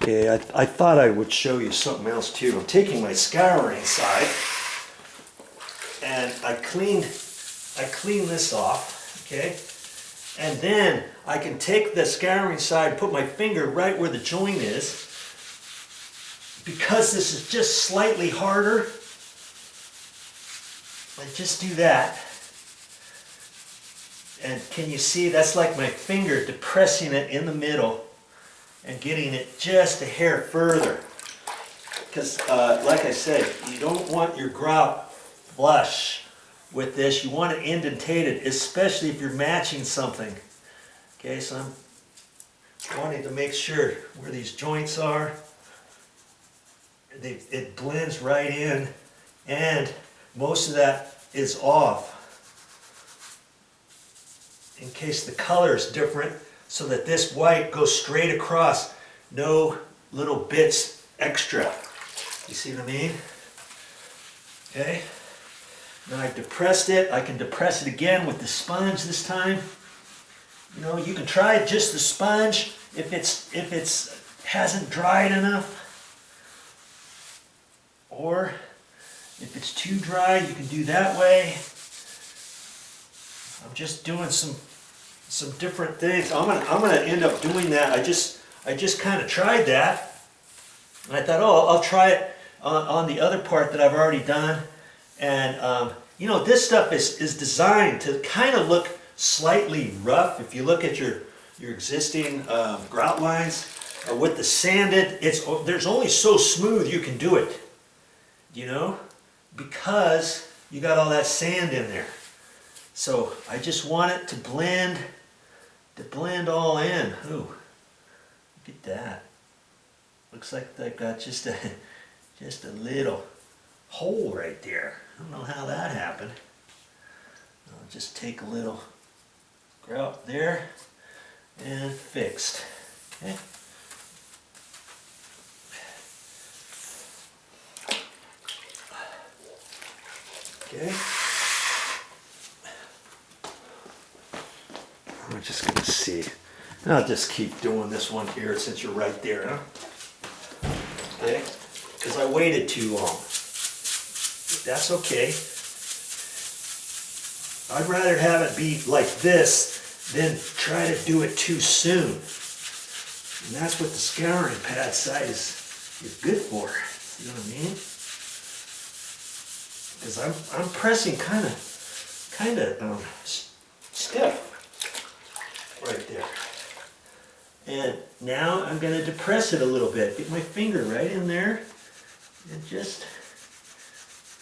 Okay, I thought I would show you something else too. I'm taking my scouring side and I clean this off, okay? And then I can take the scouring side, put my finger right where the joint is. Because this is just slightly harder, I just do that. And can you see, that's like my finger depressing it in the middle and getting it just a hair further. Because like I said, you don't want your grout flush with this. You want it indentated, especially if you're matching something. Okay, so I'm wanting to make sure where these joints are, it blends right in, and most of that is off in case the color is different, so that this white goes straight across, no little bits extra. You see what I mean? Okay. Now I've depressed it. I can depress it again with the sponge this time. You know, you can try just the sponge if it's hasn't dried enough, or if it's too dry, you can do that way. I'm just doing some different things. I'm gonna end up doing that. I just kind of tried that, and I thought, oh, I'll try it on the other part that I've already done. And you know, this stuff is designed to kind of look slightly rough. If you look at your existing grout lines with the sanded, there's only so smooth you can do it. You know, because you got all that sand in there. So I just want it to blend all in. Ooh, look at that. Looks like they've got just a little hole right there. I don't know how that happened. I'll just take a little grout there and fixed. Okay. Okay. I'm just going to see. I'll just keep doing this one here since you're right there, huh? Okay. Because I waited too long. But that's okay. I'd rather have it be like this than try to do it too soon. And that's what the scouring pad side is good for. You know what I mean? Because I'm pressing kind of stiff right there. And now I'm going to depress it a little bit. Get my finger right in there and just,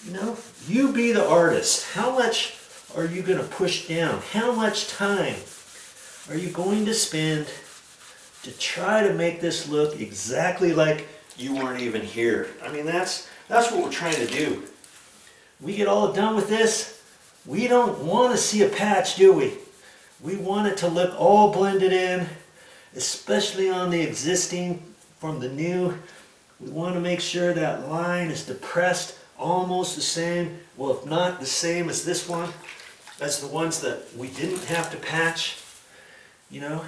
you know, you be the artist. How much are you going to push down? How much time are you going to spend to try to make this look exactly like you weren't even here? I mean, that's what we're trying to do. We get all done with this, we don't want to see a patch, do we? We want it to look all blended in, especially on the existing from the new. We want to make sure that line is depressed almost the same, well, if not the same as this one, as the ones that we didn't have to patch. You know,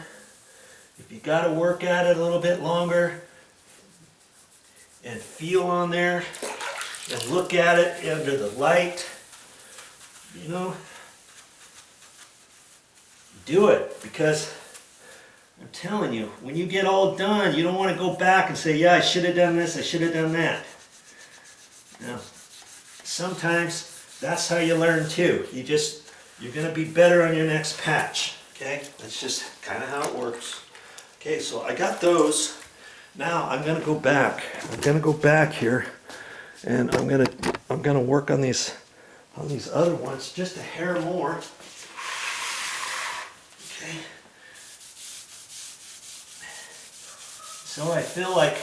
if you got to work at it a little bit longer and feel on there, and look at it under the light, you know, do it, because I'm telling you, when you get all done, you don't want to go back and say, yeah, I should have done this, I should have done that. Now, sometimes that's how you learn too. You're going to be better on your next patch. Okay, that's just kind of how it works. Okay, so I got those. Now I'm going to go back. I'm going to go back here. And I'm gonna work on these other ones just a hair more. Okay. So I feel like,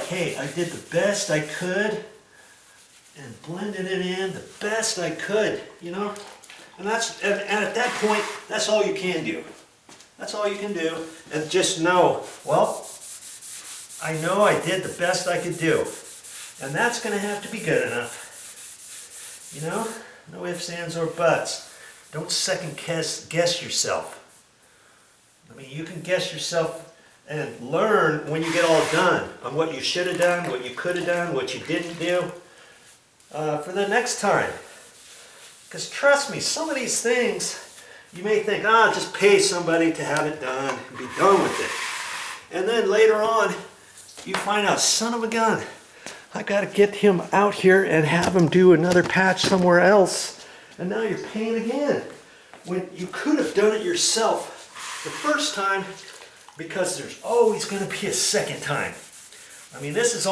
hey, I did the best I could and blended it in the best I could, you know. And at that point, that's all you can do. That's all you can do, and just know, well, I know I did the best I could do. And that's going to have to be good enough. You know? No ifs, ands, or buts. Don't second guess yourself. I mean, you can guess yourself and learn when you get all done on what you should have done, what you could have done, what you didn't do for the next time. Because trust me, some of these things you may think, just pay somebody to have it done and be done with it. And then later on, you find out, son of a gun, I got to get him out here and have him do another patch somewhere else. And now you're paying again. When you could have done it yourself the first time, because there's always going to be a second time. I mean, this is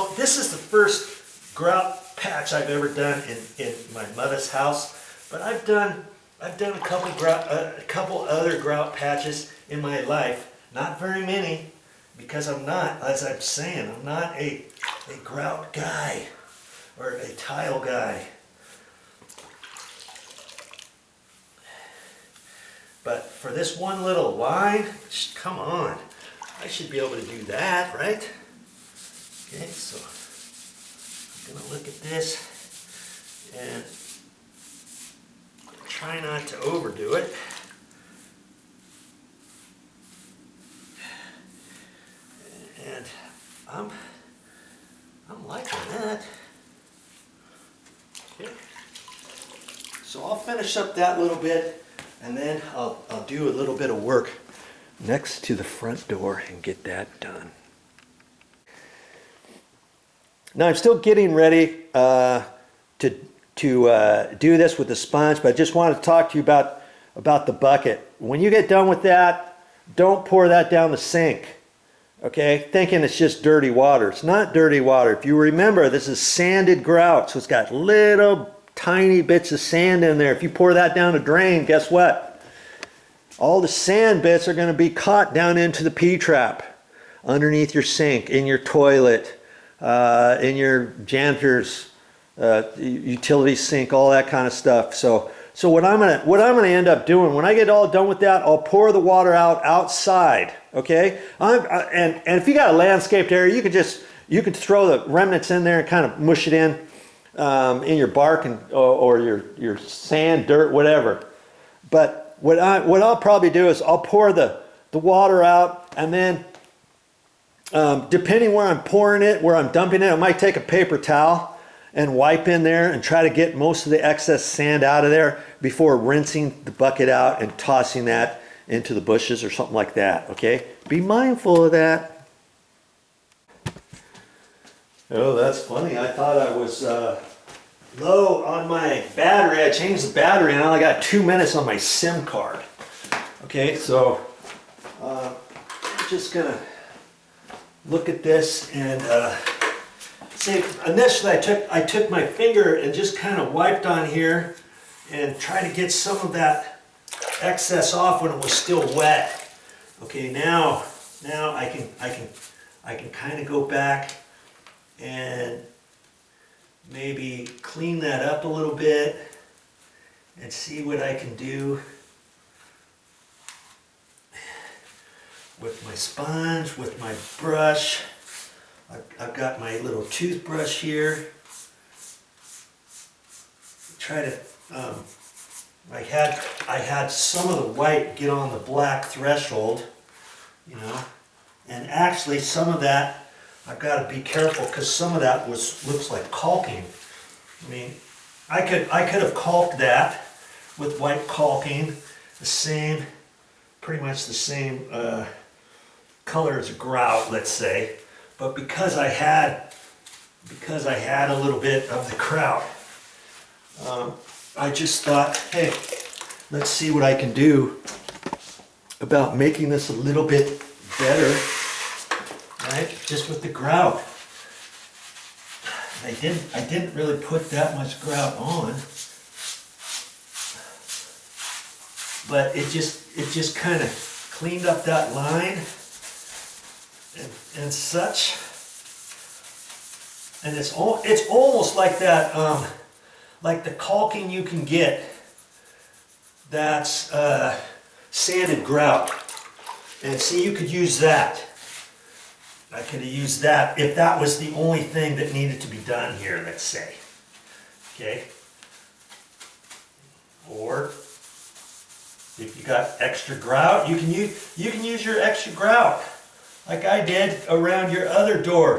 the first grout patch I've ever done in my mother's house. But I've done a couple other grout patches in my life. Not very many, because I'm not, as I'm saying, I'm not a grout guy or a tile guy. But for this one little line, come on, I should be able to do that, right? Okay, so I'm gonna look at this and try not to overdo it. And I'm liking that. Okay. So I'll finish up that little bit, and then I'll do a little bit of work next to the front door and get that done. Now I'm still getting ready to do this with the sponge, but I just wanted to talk to you about the bucket. When you get done with that, don't pour that down the sink, okay? Thinking it's just dirty water. It's not dirty water. If you remember, this is sanded grout, so it's got little tiny bits of sand in there. If you pour that down a drain, guess what? All the sand bits are going to be caught down into the P-trap, underneath your sink, in your toilet, in your janitor's utility sink, all that kind of stuff. So what I'm gonna end up doing when I get all done with that, I'll pour the water out outside. Okay, and if you got a landscaped area, you could throw the remnants in there and kind of mush it in your bark or your sand, dirt, whatever. But what I'll probably do is I'll pour the water out, and then depending where I'm pouring it, where I'm dumping it, I might take a paper towel and wipe in there and try to get most of the excess sand out of there before rinsing the bucket out and tossing that into the bushes or something like that, okay? Be mindful of that. Oh, that's funny. I thought I was low on my battery. I changed the battery and I only got 2 minutes on my SIM card. Okay, so I'm just gonna look at this and see, initially I took my finger and just kind of wiped on here and tried to get some of that excess off when it was still wet. Okay, now I can kind of go back and maybe clean that up a little bit and see what I can do with my sponge, with my brush. I've got my little toothbrush here. Try to, I had some of the white get on the black threshold, you know, and actually some of that I've got to be careful because some of that looks like caulking. I mean, I could have caulked that with white caulking, pretty much the same color as a grout, let's say. But because I had a little bit of the grout, I just thought, hey, let's see what I can do about making this a little bit better, right? Just with the grout. I didn't really put that much grout on, but it just kind of cleaned up that line and such. And it's almost like that, like the caulking you can get that's sanded grout. And see, you could use that. I could have used that if that was the only thing that needed to be done here, let's say. Okay? Or if you got extra grout, you can use your extra grout. like I did around your other door.